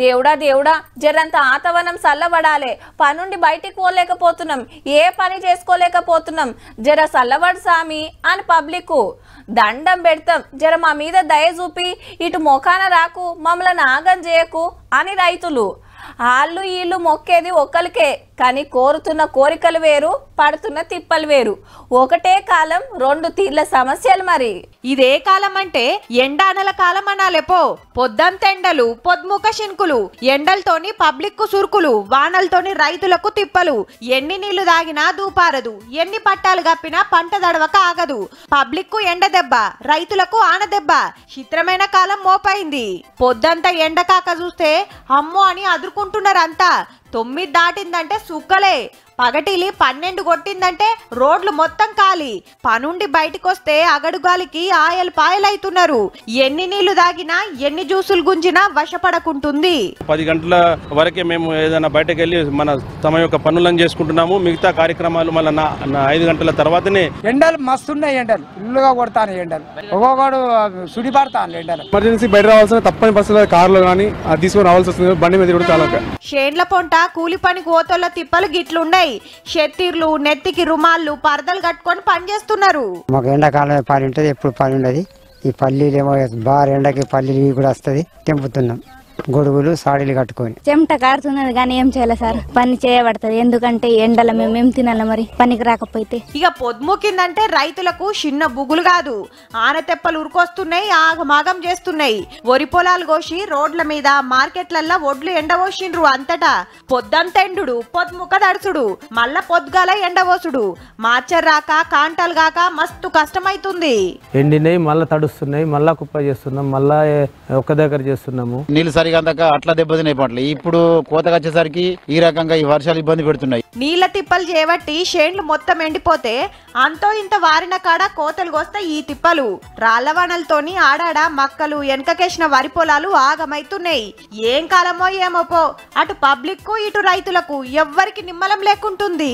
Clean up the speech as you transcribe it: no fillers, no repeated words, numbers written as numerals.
దేవుడా దేవుడా జరంత ఆతవనం చల్లబడాలే, పనుండి బయటికి పోలేకపోతున్నాం, ఏ పని చేసుకోలేకపోతున్నాం, జర చల్లబడు సామి అని పబ్లిక్ దండం పెడతాం, జర మా మీద దయ చూపి ఇటు మొఖాన రాకు, మమ్మల్ని ఆగం చేయకు అని రైతులు. వాళ్ళు వీళ్ళు మొక్కేది ఒక్కరికే, కానీ కోరుతున్న కోరికలు వేరు, పడుతున్న తిప్పలు వేరు. ఒకటే కాలం రెండు తీర్ల సమస్యలు. మరి ఇదే కాలం అంటే ఎండానల కాలం అనాలేపో. పొద్దంత ఎండలు, పొద్దుముఖ శింకులు, ఎండలతోని పబ్లిక్ కు సురుకులు, వానలతోని రైతులకు తిప్పలు. ఎన్ని నీళ్లు దాగినా దూపారదు, ఎన్ని పట్టాలు గప్పినా పంట దడవక ఆగదు. పబ్లిక్ కు ఎండ దెబ్బ, రైతులకు ఆన దెబ్బ. చిత్రమైన కాలం మోపైంది. పొద్దంతా ఎండకాక చూస్తే అమ్మో అని అదురుకుంటున్నారంతా. 9 దాటిందంటే సుక్కలే, పగటిలి 12 కొట్టిందంటే రోడ్లు మొత్తం ఖాళీ. పనుండి బయటికొస్తే అగడుగాలికి ఆయలు పాయలైతున్నారు. ఎన్ని నీళ్లు దాగినా, ఎన్ని జ్యూసులు గుంజినా వశపడకుంటుంది. 10 గంటల వరకే మేము ఏదైనా బయటకు వెళ్ళి మన తమ యొక్క పనులను చేసుకుంటున్నాము. మిగతా కార్యక్రమాలు మళ్ళీ 5 గంటల తర్వాతనే. ఎండలు మస్తున్నాయి, ఎండలు ఇల్లుగా కొడతాను, ఎండలు ఒక్కొక్కడు సుడి పడతాను. ఎండలు ఎమర్జెన్సీ బయట రావాల్సిన తప్పని పరిస్థితుల్లో కార్లో కానీ అది తీసుకొని రావాల్సి వస్తుంది. బండి మీద కూడా చాలా షేన్ల పొంట కూలి పని కోతోళ్ళ తిప్పలు గిట్లున్నాయి. షెత్తీర్లు, నెత్తికి రుమాళ్ళు, పరదలు కట్టుకొని పని చేస్తున్నారు. మాకు ఎండాకాలం పని ఉంటుంది, ఎప్పుడు పని ఉండదు. ఈ పల్లీలు ఏమో బాగా ఎండకి పల్లీలు కూడా వస్తుంది, తెంపుతున్నాం. గొడుగులు సాడీలు కట్టుకొని చెమట కారుతున్నది కానీ ఏం చేయాలి సార్, పని చేయబడుతుంది. ఎందుకంటే ఎండల మేము తినాలి, మరి పనికి రాకపోతే. ఇక పొద్దుముకిందంటే రైతులకు చిన్న బుగులు కాదు, ఆనతెప్పలు ఉరుకొస్తున్నాయి, ఆగమాగం చేస్తున్నాయి. వరి పొలాలు కోసి రోడ్ల మీద, మార్కెట్లల్లో ఒడ్లు ఎండవోసిండ్రు. అంతటా పొద్దంత ఎండు, పొద్దుముక దడుచుడు, మళ్ళా పొద్దుగాల ఎండవోసుడు. మార్చర్ రాక కాంటాలు కాక మస్తు కష్టమైతుంది. ఎండినాయి మళ్ళా తడుస్తున్నాయి, మళ్ళా కుప్ప చేస్తున్నాం, మళ్ళా ఒక్క దగ్గర చేస్తున్నాము. నీళ్ళు సరిగా అట్లా దెబ్బతిన్నాయి పంటలు. ఇప్పుడు కోతగా వచ్చేసరికి ఈ రకంగా ఈ వర్షాలు ఇబ్బంది పెడుతున్నాయి. నీళ్ల తిప్పలు చేయబట్టి షేన్లు మొత్తం ఎండిపోతే అంతో ఇంత వారిన కాడ కోతలు కోస్తాయి ఈ తిప్పలు. రాళ్లవానలతోని ఆడాడ మక్కలు, వెనకకేసిన వరి పొలాలు ఆగమైతున్నాయి. ఏం కాలమో ఏమోపో, అటు పబ్లిక్ కు ఇటు రైతులకు ఎవ్వరికి నిమ్మలం లేకుంటుంది.